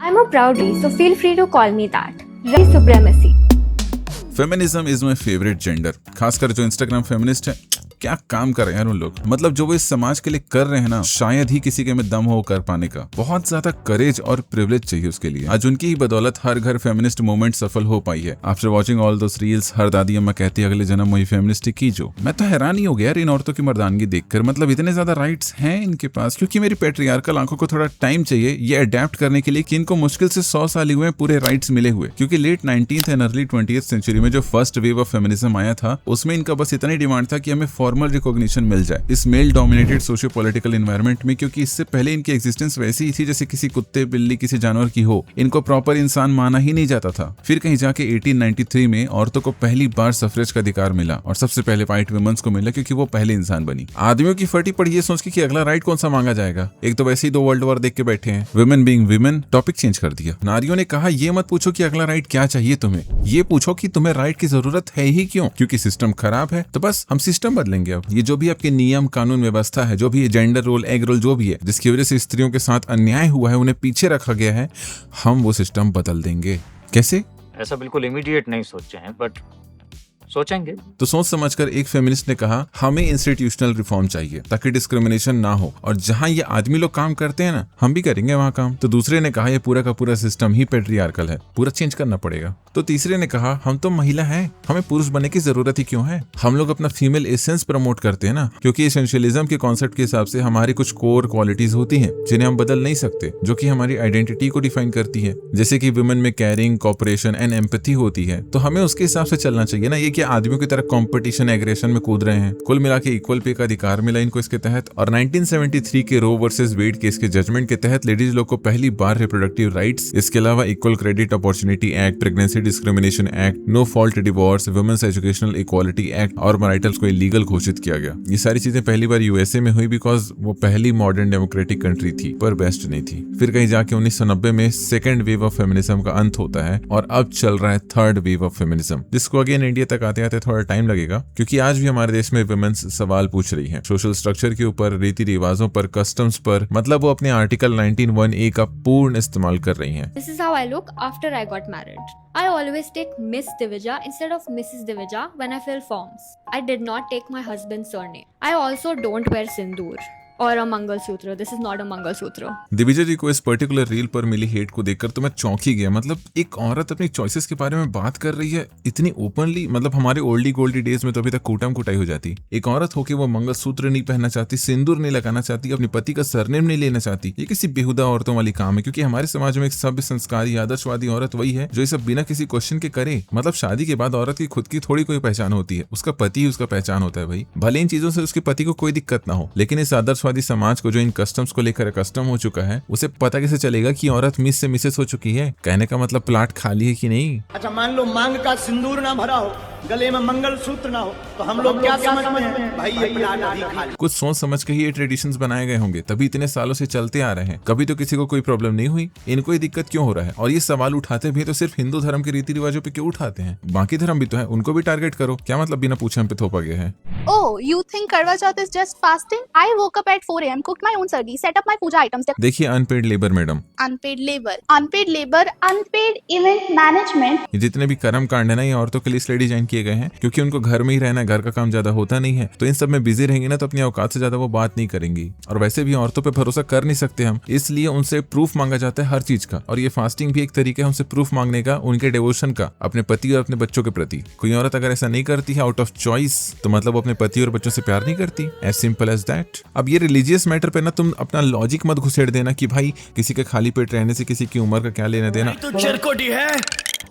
I'm a proudy, so feel free to call me that. White supremacy. Feminism is my favourite gender. खासकर जो Instagram feminist है, क्या काम कर रहे हैं यार उन लोग। मतलब जो वो इस समाज के लिए कर रहे हैं ना, शायद ही किसी के में दम हो कर पाने का। बहुत ज्यादा करेज और प्रिविलेज चाहिए उसके लिए। आज उनकी ही बदौलत हर घर फेमिनिस्ट मूवमेंट सफल हो पाई है। After watching all those reels, हर दादी अम्मा कहती है अगले जन्म वही फेमिनिस्ट की जो। मैं तो हैरान ही हो गया यार इन औरतों की मर्दानगी देखकर। मतलब इतने ज्यादा राइट्स हैं इनके पास। क्योंकि मेरी पेट्रियार्कल आंखों को थोड़ा टाइम चाहिए ये अडेप्ट करने के लिए कि इनको मुश्किल से 100 साल हुए पूरे राइट्स मिले हुए। क्योंकि late 19th and early 20th century में जो फर्स्ट वेव ऑफ फेमिनिज्म आया था, उसमें इनका बस इतना ही डिमांड था कि हमें फॉर्मल रिकॉग्निशन मिल जाए इस male dominated socio political environment में। क्योंकि इससे पहले इनकी एग्जिस्टेंस वैसी ही थी जैसे किसी कुत्ते बिल्ली किसी जानवर की हो। इनको प्रॉपर इंसान माना ही नहीं जाता था। फिर कहीं जाके 1893 में औरतों को पहली बार सफरेज का अधिकार मिला और सबसे पहले व्हाइट वुमेन्स को मिला क्योंकि वो पहले इंसान बनी। आदमियों की फटी पड़ी ये सोच के कि अगला राइट कौन सा मांगा जाएगा। एक तो वैसे ही 2 वर्ल्ड वॉर देख के बैठे हैं। Women being women topic change कर दिया। नारियों ने कहा ये मत पूछो कि अगला राइट क्या चाहिए तुम्हें, ये पूछो कि तुम्हें राइट की जरूरत है ही क्यों। क्योंकि सिस्टम खराब है तो बस हम सिस्टम बदलेंगे। अब ये जो भी आपके नियम कानून व्यवस्था है, जो भी जेंडर रोल एग रोल जो भी है, जिसकी वजह से स्त्रियों के साथ अन्याय हुआ है, उन्हें पीछे रखा गया है, हम वो सिस्टम बदल देंगे। कैसे? ऐसा बिल्कुल इमीडिएट नहीं सोचे हैं, बट सोचेंगे। तो सोच समझकर एक फेमिनिस्ट ने कहा हमें इंस्टीट्यूशनल रिफॉर्म चाहिए ताकि डिस्क्रिमिनेशन ना हो, और जहां ये आदमी लोग काम करते हैं ना, हम भी करेंगे वहां काम। तो दूसरे ने कहा ये पूरा का पूरा सिस्टम ही पेट्रियार्कल है, पूरा चेंज करना पड़ेगा। तो तीसरे ने कहा हम तो महिला हैं, हमें पुरुष बनने की जरूरत ही क्यों है। हम लोग अपना फीमेल एसेंस प्रमोट करते हैं ना, क्योंकि एसेंशियलिज्म के कॉन्सेप्ट के हिसाब से हमारी कुछ कोर क्वालिटीज होती हैं जिन्हें हम बदल नहीं सकते, जो कि हमारी आइडेंटिटी को डिफाइन करती है। जैसे कि वुमेन में केयरिंग, कोऑपरेशन एंड एम्पैथी होती है, तो हमें उसके हिसाब से चलना चाहिए ना। ये क्या आदमियों की तरह कंपटीशन एग्रेशन में कूद रहे हैं। कुल मिला के इक्वल पे का अधिकार मिला इनको इसके तहत। और 1973 के रो वर्सेस वेड केस के जजमेंट के तहत लेडीज लोग को पहली बार रिप्रोडक्टिव राइट्स, इसके अलावा equal credit opportunity act, pregnancy discrimination act, no fault divorce, women's educational equality act और मैरिटल्स को इलीगल घोषित किया गया। ये सारी चीजें पहली बार यूएसए में हुई बिकॉज वो पहली मॉडर्न डेमोक्रेटिक कंट्री थी, पर बेस्ट नहीं थी। फिर कहीं जाके 1990 में सेकेंड वेव ऑफ फेमिनिज्म का अंत होता है और अब चल रहा है थर्ड वेव ऑफ फेमिनिज्म, जिसको अगेन इंडिया तक आते आते थोड़ा टाइम लगेगा। क्योंकि आज भी हमारे देश में वुमेन्स सवाल पूछ रही हैं सोशल स्ट्रक्चर के ऊपर, रीति रिवाजों पर, कस्टम्स पर। मतलब वो अपने आर्टिकल 19(1)(a) का पूर्ण इस्तेमाल कर रही हैं। This is how I look after I got married. I always take Miss Divija instead of Mrs. Divija when I fill forms. I did not take my husband's surname. I also don't wear sindoor or a Mangalsutra. This is not a Mangalsutra. दिविजय जी को इस particular reel पर मिली hate को देखकर तो मैं चौंक ही गया। मतलब एक औरत अपनी चॉइसेस के बारे में बात कर रही है इतनी ओपनली। मतलब हमारे ओल्डी गोल्डी डेज में तो अभी तक कूटम कुटाई हो जाती। एक औरत होके वो मंगलसूत्र नहीं पहनना चाहती, सिंदूर नहीं लगाना चाहती, अपने पति का सरनेम नहीं लेना चाहती। ये किसी बेहुदा औरतों वाली काम है। क्योंकि हमारे समाज में एक सभ्य संस्कारी आदर्शवादी औरत वही है जो ये सब बिना किसी क्वेश्चन के करे। मतलब शादी के बाद औरत की खुद की थोड़ी कोई पहचान होती है, उसका पति ही उसका पहचान होता है भाई। भले इन चीजों से उसके पति को कोई दिक्कत ना हो, लेकिन इस आदर्शवादी समाज को जो इन कस्टम्स को लेकर कस्टम हो चुका है, उसे पता कैसे चलेगा कि औरत मिस से मिसेस हो चुकी है। कहने का मतलब प्लाट खाली है कि नहीं। अच्छा मान लो मांग का सिंदूर ना भरा हो, गले में मंगलसूत्र ना हो, तो हम लोग क्या समझते हैं भाई ये प्लाट अभी खाली। कुछ सोच समझ के ही ये ट्रेडिशंस बनाए गए होंगे, तभी इतने सालों से चलते आ रहे हैं। कभी तो किसी को कोई प्रॉब्लम नहीं हुई, इनको ये दिक्कत क्यों हो रहा है। और ये सवाल उठाते भी तो सिर्फ हिंदू धर्म के रीति रिवाजों पे क्यों उठाते हैं। बाकी धर्म भी तो है, उनको भी टारगेट करो। क्या मतलब बिना पूछे हम पे थोपा गया है। Oh, you think Karwa Chauth is just fasting? I woke up at 4 a.m., cooked my own sardi, set up my puja items. देखिए unpaid labour madam, Unpaid labor, unpaid event management. ये जितने भी कर्म कांड है ना, ये औरतों के लिए इसलिए डिजाइन किए गए हैं क्योंकि उनको घर में ही रहना है, घर का काम ज्यादा होता नहीं है। तो इन सब में बिजी रहेंगे ना तो अपनी औकात से ज्यादा वो बात नहीं करेंगी। और वैसे भी औरतों पे भरोसा कर नहीं सकते हम, इसलिए उनसे प्रूफ मांगा जाता है हर चीज का। और ये फास्टिंग भी एक तरीका है उनसे प्रूफ मांगने का, उनके डिवोशन का अपने पति और अपने बच्चों के प्रति। कोई औरत अगर ऐसा नहीं करती है आउट ऑफ चॉइस, तो मतलब वो अपने पति और बच्चों से प्यार नहीं करती। As simple as that. अब ये रिलीजियस मैटर पे ना तुम अपना लॉजिक मत घुसेड़ देना कि भाई किसी के खाली पेट रहने से किसी की उम्र का क्या लेना देना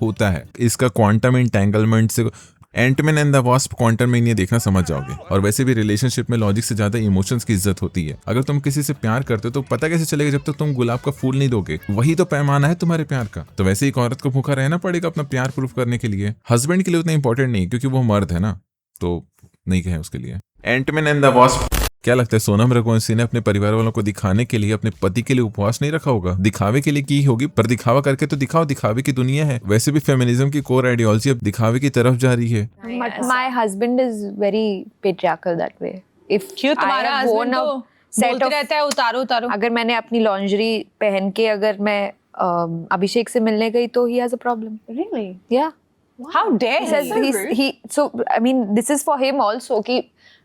होता है। इसका क्वांटम एंटेंगलमेंट से Antman and the Wasp quantum में ये देखना समझ जाओगे। और वैसे भी रिलेशनशिप में लॉजिक से ज्यादा इमोशंस की इज्जत होती है। अगर तुम किसी से प्यार करते हो तो पता कैसे चलेगा जब तक तुम गुलाब का फूल नहीं दोगे। वही तो पैमाना है तुम्हारे प्यार का। तो वैसे एक औरत को भूखा रहना पड़ेगा अपना प्यार प्रूफ करने के लिए। हस्बैंड के लिए उतना इंपॉर्टेंट नहीं क्योंकि वो मर्द है ना, तो नहीं कहे उसके लिए। Antman and the Wasp. क्या लगता है सोनम रघुवंशी ने अपने परिवार वालों को दिखाने के लिए अपने पति के लिए उपवास नहीं रखा होगा? दिखावे के लिए की होगी, पर दिखावा करके तो दिखाओ, दिखावे की दुनिया है। वैसे भी फेमिनिज्म की कोर आइडियोलॉजी अब दिखावे की तरफ जा रही है। My husband is very patriarchal that way. If क्यों तुम्हारा I have worn husband a तो set बोलते of- रहता है उतारो उतारो। अगर मैंने अपनी लॉन्जरी पहन के अगर मैं Abhishek से मिलने गई तो he has a problem. Really? Yeah. How dare He says so I mean this is for him also कि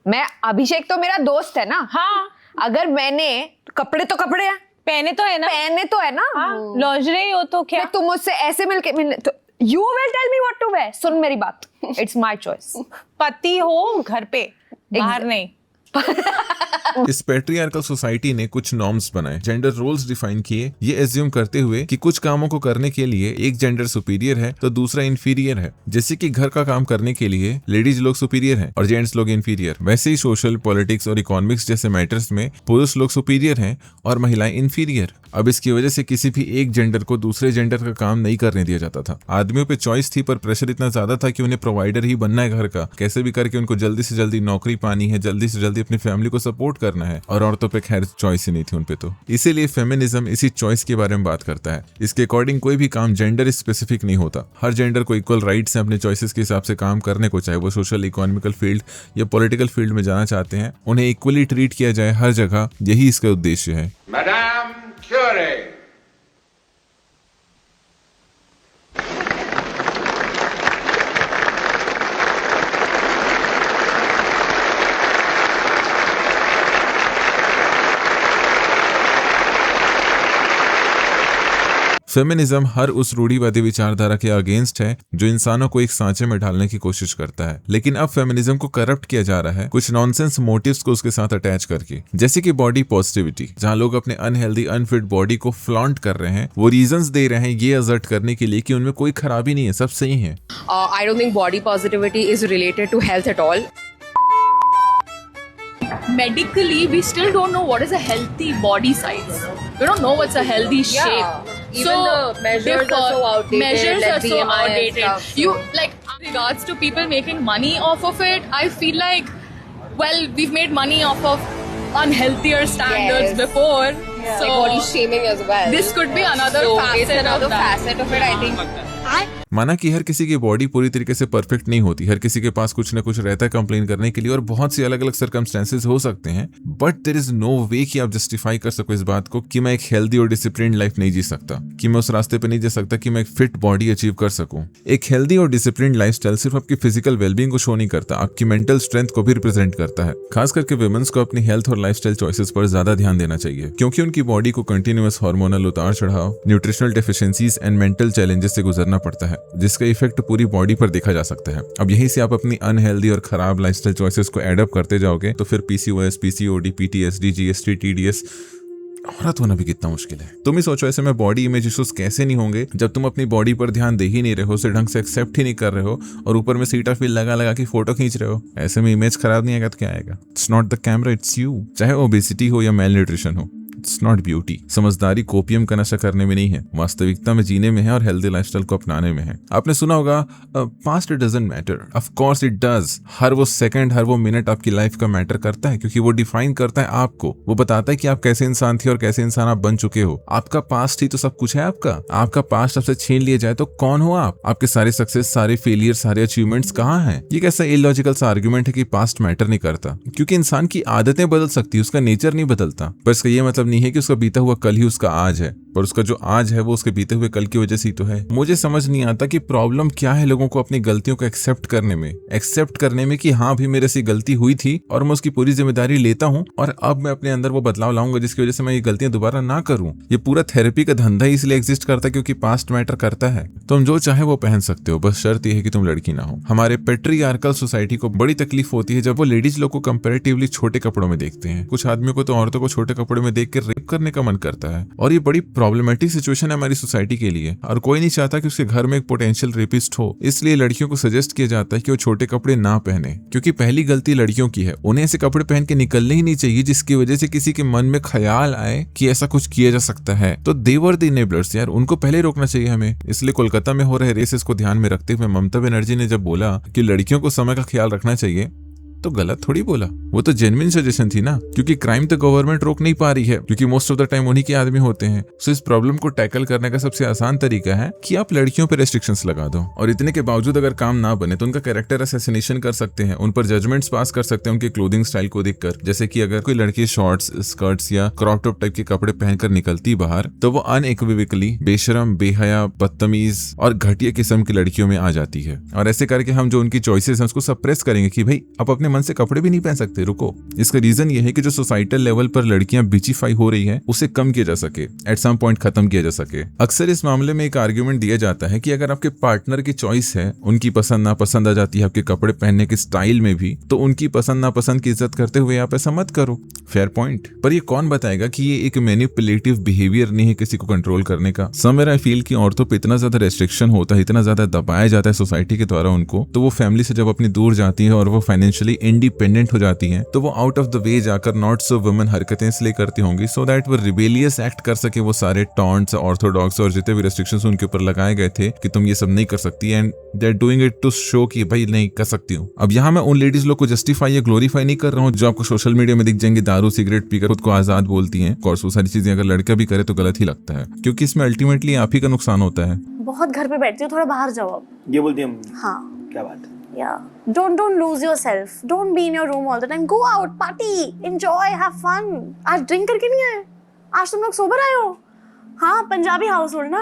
मैं अभिषेक तो मेरा दोस्त है ना. हाँ, अगर मैंने कपड़े तो कपड़े हैं. पहने तो है ना. पहने तो है ना. हाँ, लॉन्जरी हो तो क्या? फिर तुम मुझसे ऐसे मिलके तो you will tell me what to wear. सुन मेरी बात. It's my choice. पति हो घर पे, बाहर नहीं. इस पेट्रियार्कल सोसाइटी ने कुछ नॉर्म्स बनाए, जेंडर रोल्स डिफाइन किए, ये एज्यूम करते हुए कि कुछ कामों को करने के लिए एक जेंडर सुपीरियर है तो दूसरा इंफीरियर है। जैसे कि घर का काम करने के लिए लेडीज लोग सुपीरियर हैं और जेंट्स लोग इंफीरियर, वैसे ही सोशल, पॉलिटिक्स और इकोनॉमिक्स जैसे मैटर्स में पुरुष लोग सुपीरियर हैं और महिलाएं इंफीरियर। अब इसकी वजह से किसी भी एक जेंडर को दूसरे जेंडर का काम नहीं करने दिया जाता था। आदमियों पे चॉइस थी पर प्रेशर इतना ज्यादा था कि उन्हें प्रोवाइडर ही बनना है घर का, कैसे भी करके उनको जल्दी से जल्दी नौकरी पानी है, जल्दी से जल्दी अपनी फैमिली को सपोर्ट करना है, और औरतों पे खैर चॉइस ही नहीं थी उनपे। तो इसीलिए फेमिनिज्म इसी चॉइस के बारे में बात करता है। इसके अकॉर्डिंग कोई भी काम जेंडर स्पेसिफिक नहीं होता, हर जेंडर को इक्वल राइट्स हैं अपने चॉइसेस के हिसाब से काम करने को, चाहे वो सोशल, इकोनॉमिकल फील्ड या पॉलिटिकल फील्ड में जाना चाहते हैं, उन्हें इक्वली ट्रीट किया जाए हर जगह, यही इसका उद्देश्य है। Madame Curie. फेमिनिज्म हर उस रूढ़िवादी विचारधारा के अगेंस्ट है जो इंसानों को एक सांचे में ढालने की कोशिश करता है। लेकिन अब फेमिनिज्म को करप्ट किया जा रहा है कुछ नॉनसेंस मोटिव्स को उसके साथ अटैच करके, जैसे कि बॉडी पॉजिटिविटी, जहां लोग अपने अनहेल्दी, अनफिट बॉडी को फ्लॉन्ट कर रहे हैं, वो रीजंस दे रहे हैं ये असर्ट करने के लिए कि उनमें कोई खराबी नहीं है, सब सही है। I don't think body positivity is related to health at all. Medically, we still don't know what is a healthy body size. We don't know what's a healthy shape. Even the measures are so outdated. Measures like are so BMI and outdated. stuff, so- You like regards to people making money off of it. I feel like, well, we've made money off of unhealthier standards Yes. before. like So body shaming as well. this could be another So facet it's another of that. facet of it. I think. माना कि हर किसी की body पूरी तरीके से perfect नहीं होती, हर किसी के पास कुछ ना कुछ रहता है कंप्लेन करने के लिए, और बहुत सी अलग अलग सर्कमस्टेंसेस हो सकते हैं, बट देयर इज नो वे कि आप जस्टिफाई कर सको इस बात को कि मैं एक हेल्दी और डिसिप्लिन्ड लाइफ नहीं जी सकता, कि मैं उस रास्ते पे नहीं जा सकता कि मैं एक फिट बॉडी अचीव कर सकूं। एक हेल्दी और डिसिप्लिन्ड लाइफस्टाइल सिर्फ आपकी फिजिकल वेलबींग को शो नहीं करता, आपकी मेंटल स्ट्रेंथ को भी रिप्रेजेंट करता है। खास करके वुमेन्स को अपनी हेल्थ और लाइफस्टाइल चॉइसेस पर ज्यादा ध्यान देना चाहिए, क्योंकि उनकी बॉडी को कंटिन्यूअस हार्मोनल उतार चढ़ाव, nutritional deficiencies and mental challenges से गुजरना पड़ता है, जिसका इफेक्ट पूरी बॉडी पर देखा जा सकता है। अब यहीं से आप अपनी अनहेल्दी और खराब लाइफस्टाइल चॉइसेस को एडअप करते जाओगे तो फिर PCOS, PCOD, PTSD, GST, TDS, औरत होना भी कितना मुश्किल है। तुम ही सोचो ऐसे में बॉडी इमेज इश्यूज कैसे नहीं होंगे जब तुम अपनी बॉडी पर ध्यान दे ही नहीं रहे हो, उसे ढंग से एक्सेप्ट ही नहीं कर रहे हो, और ऊपर में सीटाफिल लगा लगा के फोटो खींच रहे हो। ऐसे में इमेज खराब नहीं आएगा तो क्या आएगा? It's not the camera, it's you. चाहे ओबेसिटी हो या मेल न्यूट्रिशन हो, इट्स नॉट ब्यूटी। समझदारी कोपियम का नशा करने में नहीं है, वास्तविकता में जीने में है और हेल्दी लाइफस्टाइल को अपनाने में है। आपने सुना होगा past doesn't matter, of course it does. हर वो सेकंड, हर वो मिनट आपकी लाइफ का मैटर करता है, क्योंकि वो डिफाइन करता है आपको, वो बताता है कि आप कैसे इंसान थे और कैसे इंसान आप बन चुके हो। आपका पास्ट ही तो सब कुछ है आपका। आपका पास्ट आपसे छीन लिया जाए तो कौन हो आप? आपके सारे सक्सेस, सारे फेलियर, सारे अचीवमेंट्स कहाँ हैं? ये कैसा इलॉजिकल सा आर्गुमेंट है कि पास्ट मैटर नहीं करता, क्योंकि इंसान की आदतें बदल सकती है, उसका नेचर नहीं बदलता। पर इसका ये मतलब नहीं है कि उसका बीता हुआ कल ही उसका आज है, पर उसका जो आज है वो उसके बीते हुए कल की वजह से ही तो है। मुझे समझ नहीं आता कि प्रॉब्लम क्या है लोगों को अपनी गलतियों को एक्सेप्ट करने में कि हाँ भी मेरे से गलती हुई थी और मैं उसकी पूरी जिम्मेदारी लेता हूँ और अब मैं अपने अंदर वो बदलाव लाऊंगा जिसकी वजह से मैं ये गलतियां दोबारा ना करूं। ये पूरा थेरेपी का धंधा ही इसलिए एग्जिस्ट करता है क्योंकि पास्ट मैटर करता है। तुम जो चाहे वो पहन सकते हो, बस शर्त यह है कि तुम लड़की ना हो। हमारे पेट्रियार्कल सोसाइटी को बड़ी तकलीफ होती है जब वो लेडीज लोग को कंपैरेटिवली छोटे कपड़ों में देखते हैं। कुछ आदमियों को तो औरतों को छोटे कपड़ों में देख के रेप करने का मन करता है, और ये बड़ी प्रॉब्लमेटिक सिचुएशन है हमारी सोसाइटी के लिए, और कोई नहीं चाहता कि उसके घर में एक पोटेंशियल रेपिस्ट हो। इसलिए लड़कियों को सजेस्ट किया जाता है कि वो छोटे कपड़े ना पहने, क्योंकि पहली गलती लड़कियों की है। उन्हें ऐसे कपड़े पहन के निकलने ही नहीं चाहिए जिसकी वजह से किसी के मन में ख्याल आए कि ऐसा कुछ किया जा सकता है। तो दे वर द इनेबलर्स यार, उनको पहले रोकना चाहिए हमें। इसलिए कोलकाता में हो रहे रेसेस को ध्यान में रखते हुए ममता बनर्जी ने जब बोला कि लड़कियों को समय का ख्याल रखना चाहिए, तो गलत थोड़ी बोला, वो तो जेन्युइन सजेशन थी ना, क्योंकि क्राइम तो गवर्नमेंट रोक नहीं पा रही है, क्योंकि मोस्ट ऑफ द टाइम उन्हीं के आदमी होते हैं। सो इस प्रॉब्लम को टैकल करने का सबसे आसान तरीका है कि आप लड़कियों पे रेस्ट्रिक्शंस लगा दो, और इतने के बावजूद अगर काम ना बने तो उनका कैरेक्टर असैसिनेशन कर सकते हैं, उन पर जजमेंट्स पास कर सकते हैं उनके क्लोथिंग स्टाइल को देखकर। जैसे कि अगर कोई लड़की शॉर्ट्स, स्कर्ट्स या क्रॉप टॉप टाइप के कपड़े पहनकर निकलती बाहर, तो वो अनइक्विवोकली बेशरम, बेहया, बदतमीज और घटिया किस्म की लड़कियों में आ जाती है। और ऐसे करके हम जो उनकी चॉइसेस हैं उसको सप्रेस करेंगे कि भाई आप अपने मन से कपड़े भी नहीं पहन सकते, रुको। इसका रीजन ये है कि जो सोसाइटल लेवल पर लड़कियां बिचिफाई हो रही है उसे कम किया जा सके, एट सम पॉइंट खत्म किया जा सके। अक्सर इस मामले में एक आर्ग्यूमेंट दिया जाता है कि अगर आपके पार्टनर की चॉइस है, उनकी पसंद नापसंद आ जाती है आपके कपड़े पहनने के स्टाइल में भी, तो उनकी पसंद नापसंद की इज्जत करते हुए आप ऐसा मत करो। Fair point. पर ये कौन बताएगा कि ये एक मैनिपुलेटिव बिहेवियर नहीं है किसी को कंट्रोल करने का। समवेयर आई फील कि औरतों पे इतना ज्यादा रेस्ट्रिक्शन होता है, इतना ज्यादा दबाया जाता है सोसाइटी के द्वारा उनको, तो वो फैमिली से जब अपनी दूर जाती है और वो फाइनेंशियली इंडिपेंडेंट हो जाती है, तो वो आउट ऑफ द वे जाकर नॉट सो वुमेन हरकतें इसलिए करती होंगी सो दैट वो रिबेलियस एक्ट कर सके, वो सारे टॉन्ट्स, ऑर्थोडॉक्स और जितने भी रेस्ट्रिक्शंस उनके ऊपर लगाए गए थे कि तुम ये सब नहीं कर सकती, and they are doing it to show कि भाई नहीं कर सकती हूँ। अब यहाँ मैं उन लेडीज लोग को जस्टिफाई या ग्लोरीफाई नहीं कर रहा हूँ जो आपको सोशल मीडिया में दिख जाएंगे दारू सिगरेट पीकर खुद को आजाद बोलती हैं। कोर्स वो सारी चीजें अगर लड़का भी करे तो गलत ही लगता है, क्योंकि इसमें अल्टीमेटली आप ही का नुकसान होता है। बहुत घर पे बैठती हूँ, थोड़ा बाहर जाओ अब। ये बोलती हम। हाँ, क्या बात है? Yeah. Don't lose yourself. Don't be in your room all the time. Go out, party, enjoy, have fun. आज ड्रिंक करके नहीं आए? आज तुम लोग सोबर आए हो? हाँ, पंजाबी हाउस होल्ड ना।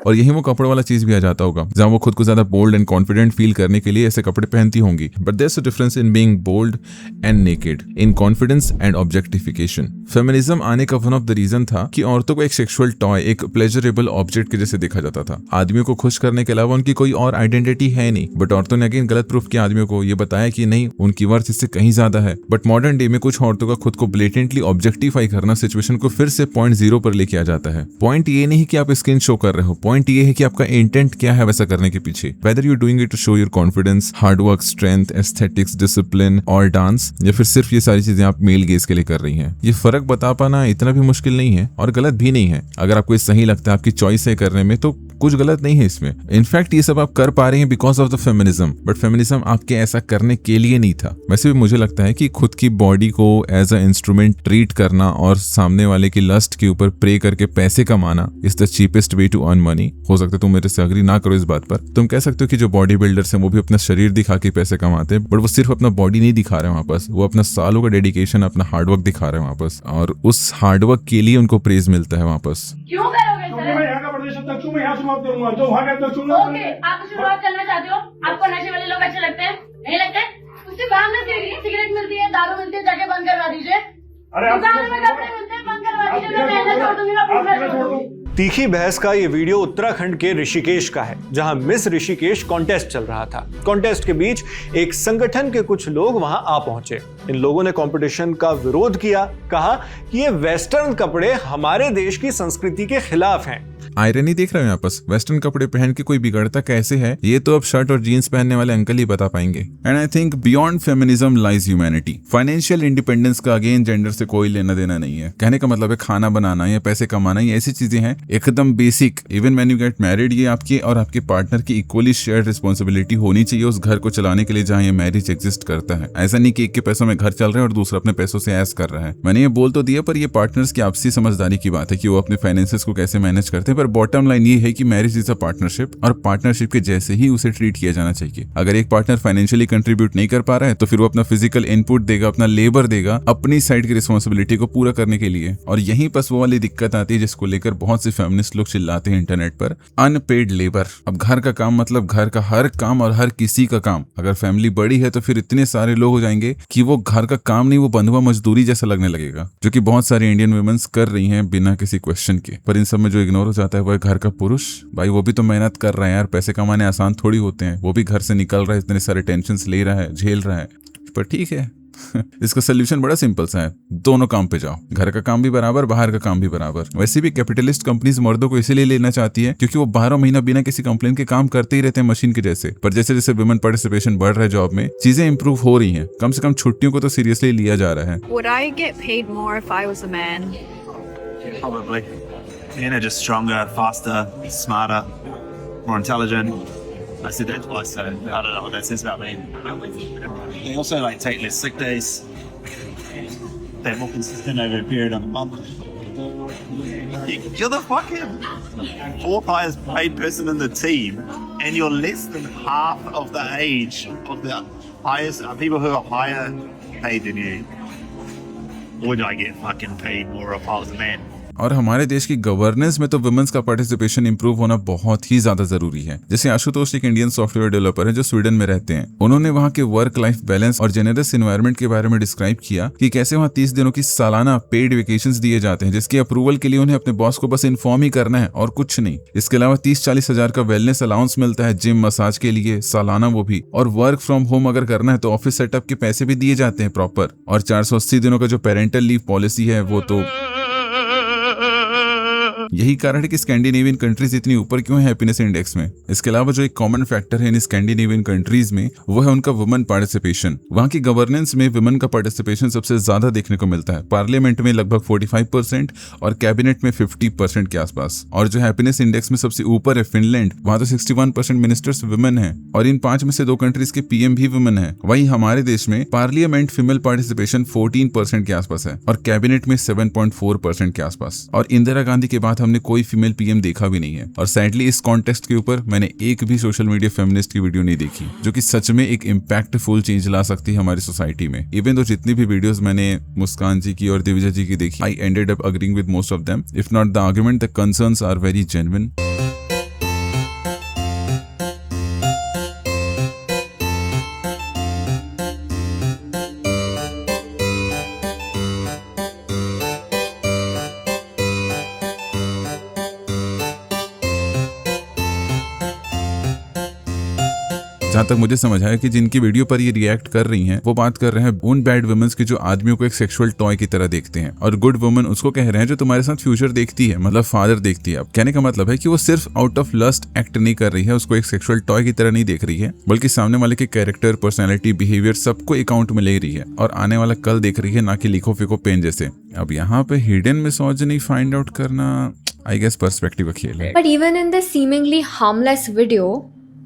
और यही वो कपड़े वाला चीज भी आ जाता होगा जहाँ वो खुद को ज्यादा बोल्ड एंड कॉन्फिडेंट फील करने के लिए ऐसे कपड़े पहनती होंगी। But there is a difference in being bold and naked, in confidence and objectification. Feminism आने का वन ऑफ द रीजन था कि औरतों को एक सेक्सुअल टॉय, एक प्लेजरेबल ऑब्जेक्ट के जैसे देखा जाता था। आदमियों को खुश करने के अलावा उनकी कोई और आइडेंटिटी है नहीं। बट औरतों ने अगेन गलत प्रूफ किया आदमियों को, ये बताया कि नहीं, उनकी वर्थ इससे कहीं ज्यादा है। बट मॉडर्न डे में कुछ औरतों का खुद को ब्लेटेंटली ऑब्जेक्टिफाई करना सिचुएशन को फिर से पॉइंट 0 पर लेके आ जाता है। पॉइंट ये नहीं कि आप स्किन शो कर रहे हो, पॉइंट ये है कि आपका इंटेंट क्या है वैसा करने के पीछे। Whether you doing it to show your confidence, hard work, strength, aesthetics, discipline और डांस, या फिर सिर्फ ये सारी चीजें आप मेल गेज के लिए कर रही हैं। ये फर्क बता पाना इतना भी मुश्किल नहीं है और गलत भी नहीं है। अगर आपको ये सही लगता है, आपकी चॉइस है करने में, तो कुछ गलत नहीं है इसमें। इनफैक्ट ये सब आप कर पा रहे हैं because of the feminism. But feminism आपके ऐसा करने के लिए नहीं था। वैसे भी मुझे लगता है कि खुद की बॉडी को एज अ इंस्ट्रूमेंट ट्रीट करना और सामने वाले की लस्ट के ऊपर प्रे करके पैसे कमाना is the cheapest way to earn money. हो सकता है तुम मेरे से अग्री ना करो इस बात पर। तुम कह सकते हो कि जो बॉडी बिल्डर्स हैं वो भी अपना शरीर दिखा के पैसे कमाते हैं, बट वो सिर्फ अपना बॉडी नहीं दिखा रहे हैं वापस, वो अपना सालों का डेडिकेशन, अपना हार्डवर्क दिखा रहे हैं वापस, और उस हार्डवर्क के लिए उनको प्रेज मिलता है वापस। क्यों करोगे? मैं यहाँ का प्रदेश अध्यक्ष हूँ, मैं यहाँ शुरुआत करूंगा, जो वहाँ का अध्यक्ष हूँ। ओके, आप शुरुआत करना चाहते हो? आपको नशे वाले लोग अच्छे लगते हैं? नहीं लगते? उससे काम ना करिए, सिगरेट मिलती है, दारू मिलती है, जाके बंद करवा दीजिए। दुकान में कपड़े मिलते हैं, बंद करवा दीजिए। मैं पहनना छोड़ दूंगी, मैं पूछना छोड़ दूंगी। तीखी बहस का ये वीडियो उत्तराखंड के ऋषिकेश का है, जहां मिस ऋषिकेश कॉन्टेस्ट चल रहा था। कॉन्टेस्ट के बीच एक संगठन के कुछ लोग वहां आ पहुंचे। इन लोगों ने कंपटीशन का विरोध किया, कहा कि ये वेस्टर्न कपड़े हमारे देश की संस्कृति के खिलाफ हैं। आयरनी देख रहे हो आपस, वेस्टर्न कपड़े पहन के कोई बिगड़ता कैसे है ये तो अब शर्ट और जीन्स पहनने वाले अंकल ही बता पाएंगे। And I think beyond feminism lies humanity. Financial independence का अगेन जेंडर से कोई लेना देना नहीं है। कहने का मतलब है खाना बनाना या पैसे कमाना, ये ऐसी चीजें हैं एकदम basic. Even when you get married, ये आपकी और आपके पार्टनर की इक्वली शेयर्ड रिस्पॉन्सिबिलिटी होनी चाहिए उस घर को चलाने के लिए जहाँ ये मैरिज एग्जिस्ट करता है। ऐसा नहीं कि एक के पैसों में घर चल रहा है और दूसरा अपने पैसों से ऐश कर रहा है। मैंने ये बोल तो दिया, पर ये पार्टनर्स की आपसी समझदारी की बात है कि वो अपने फाइनेंसेस को कैसे मैनेज करते हैं। पर बॉटम लाइन ये है कि मैरिज इज अ पार्टनरशिप, और पार्टनरशिप के जैसे ही उसे ट्रीट किया जाना चाहिए। अगर एक पार्टनर फाइनेंशियली कंट्रीब्यूट नहीं कर पा रहा है तो फिर वो अपना फिजिकल इनपुट देगा, अपना लेबर देगा अपनी साइड की रिस्पॉन्सिबिलिटी को पूरा करने के लिए। और यहीं पर वो वाली दिक्कत आती है जिसको लेकर बहुत से फेमिनिस्ट लोग चिल्लाते हैं इंटरनेट पर, अनपेड लेबर। अब घर का काम मतलब घर का हर काम और हर किसी का काम। अगर फैमिली बड़ी है तो फिर इतने सारे लोग हो जाएंगे कि वो घर का काम नहीं, वो बंधुआ मजदूरी जैसा लगने लगेगा, जो कि बहुत सारी इंडियन वुमेन्स कर रही हैं बिना किसी क्वेश्चन के। पर इन सब में जो इग्नोर हो जाता है वो है घर का पुरुष। भाई वो भी तो मेहनत कर रहा है यार, पैसे कमाने आसान थोड़ी होते हैं। वो भी घर से निकल रहा है, इतने सारे टेंशन्स ले रहा है, झेल रहा है। पर ठीक है इसका सोल्यूशन बड़ा सिंपल सा है, दोनों काम पे जाओ। घर का काम भी बराबर, बाहर का काम भी बराबर। वैसे भी कैपिटलिस्ट कंपनीज मर्दों को इसीलिए लेना चाहती है क्योंकि वो 12 महीना बिना किसी कंप्लेन के काम करते ही रहते हैं मशीन के जैसे। पर जैसे जैसे वुमेन पार्टिसिपेशन बढ़ रहा है जॉब में, चीजें इंप्रूव हो रही हैं। कम से कम छुट्टियों को तो सीरियसली लिया जा रहा है। Would I get paid more if I was a man? Probably. You know, just stronger, faster, smarter, more intelligent. I said that twice, so I don't know what that says about me. They also like take less sick days. They're more consistent over a period of a month. You're the fucking fourth highest paid person in the team, and you're less than half of the age of the highest people who are higher paid than you. Would I get fucking paid more if I was a man? और हमारे देश की governance में तो women's का participation improve होना बहुत ही ज्यादा जरूरी है। जैसे आशुतोष एक इंडियन सॉफ्टवेयर डेवलपर है जो स्वीडन में रहते हैं। उन्होंने वहाँ के वर्क लाइफ बैलेंस और जेनरस एनवायरनमेंट के बारे में डिस्क्राइब किया कि कैसे वहाँ 30 दिनों की सालाना पेड वेकेशंस दिए जाते हैं, जिसकी अप्रूवल के लिए उन्हें अपने बॉस को बस इन्फॉर्म ही करना है और कुछ नहीं। इसके अलावा 30-40 हजार का वेलनेस अलाउंस मिलता है जिम मसाज के लिए सालाना, वो भी। और वर्क फ्रॉम होम अगर करना है तो ऑफिस सेटअप के पैसे भी दिए जाते हैं प्रॉपर। और 480 दिनों का जो पेरेंटल लीव पॉलिसी है वो तो यही कारण है कि स्कैंडिनेवियन कंट्रीज इतनी ऊपर क्यों है हैप्पीनेस इंडेक्स में। इसके अलावा जो एक कॉमन फैक्टर है इन स्कैंडिनेवियन कंट्रीज में वो है उनका वुमेन पार्टिसिपेशन। वहाँ की गवर्नेंस में वुमेन का पार्टिसिपेशन सबसे ज्यादा देखने को मिलता है। पार्लियामेंट में लगभग 45% और कैबिनेट में 50% के आसपास। और जो हैप्पीनेस इंडेक्स में सबसे ऊपर है फिनलैंड, वहाँ तो 61% मिनिस्टर्स वुमेन है और इन 5 में से 2 कंट्रीज के पीएम भी वुमेन है। वहीं हमारे देश में पार्लियामेंट फीमेल पार्टिसिपेशन 14% के आसपास है और कैबिनेट में 7.4% के आसपास। और इंदिरा गांधी के बाद हमने कोई फीमेल पीएम देखा भी नहीं है। और सैडली इस कॉन्टेस्ट के ऊपर मैंने एक भी सोशल मीडिया फेमिनिस्ट की वीडियो नहीं देखी जो कि सच में एक इम्पैक्टफुल चेंज ला सकती है हमारी सोसाइटी में। इवन तो जितनी भी वीडियोस मैंने मुस्कान जी की और दिविजा जी की देखी, I ended up agreeing with most of them. If not the argument, the concerns are very genuine. जहाँ तक मुझे समझ आया कि जिनकी वीडियो पर ये रिएक्ट कर रही हैं वो बात कर रहे हैं उन बैड वुमेन्स की जो आदमियों को एक सेक्सुअल टॉय की तरह देखते हैं, और गुड वुमेन उसको कह रहे हैं जो तुम्हारे साथ फ्यूचर देखती है, मतलब फादर देखती है। अब कहने का मतलब है कि वो सिर्फ आउट ऑफ लस्ट एक्ट नहीं कर रही है, उसको एक सेक्सुअल टॉय की तरह नहीं देख रही है, बल्कि सामने वाले के कैरेक्टर, पर्सनैलिटी, बिहेवियर सबको अकाउंट में ले रही है और आने वाला कल देख रही है, ना कि लिखो फिको पेन जैसे। अब यहाँ पे हिडन मिसोजिनी फाइंड आउट करना आई गेस पर्सपेक्टिव का खेल है। But even in this seemingly harmless video,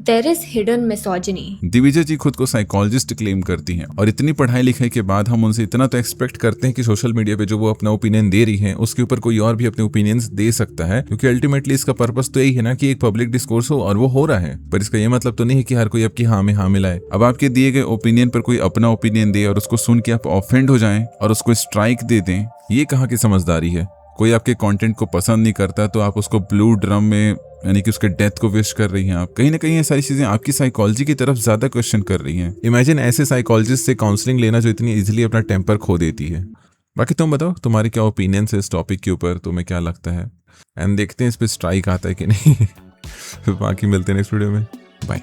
there is hidden misogyny. Divija जी खुद को साइकोलॉजिस्ट क्लेम करती हैं और इतनी पढ़ाई लिखाई के बाद हम उनसे इतना तो एक्सपेक्ट करते हैं कि सोशल मीडिया पे जो वो अपना ओपिनियन दे रही हैं उसके ऊपर कोई और भी अपने ओपिनियंस दे सकता है, क्योंकि अल्टीमेटली इसका पर्पस तो यही है ना कि एक पब्लिक डिस्कोर्स हो, और वो हो रहा है। पर इसका ये मतलब तो नहीं है कि हर कोई आपकी हाँ में हाँ मिलाए। अब आपके दिए गए ओपिनियन पर कोई अपना ओपिनियन दे और उसको सुन के आप ऑफेंड हो जाएं और उसको स्ट्राइक दे दें, ये कहाँ की समझदारी है। कोई आपके कंटेंट को पसंद नहीं करता तो आप उसको ब्लू ड्रम में यानी कि उसके डेथ को विश कर रही हैं। आप कहीं ना कहीं ये सारी चीजें आपकी साइकोलॉजी की तरफ ज्यादा क्वेश्चन कर रही हैं। इमेजिन ऐसे साइकोलॉजिस्ट से काउंसलिंग लेना जो इतनी इजीली अपना टेम्पर खो देती है। बाकी तुम बताओ तुम्हारी क्या ओपिनियन है इस टॉपिक के ऊपर, तुम्हें क्या लगता है, एंड देखते हैं इस पे स्ट्राइक आता है कि नहीं। बाकी मिलते हैं नेक्स्ट वीडियो में, बाय।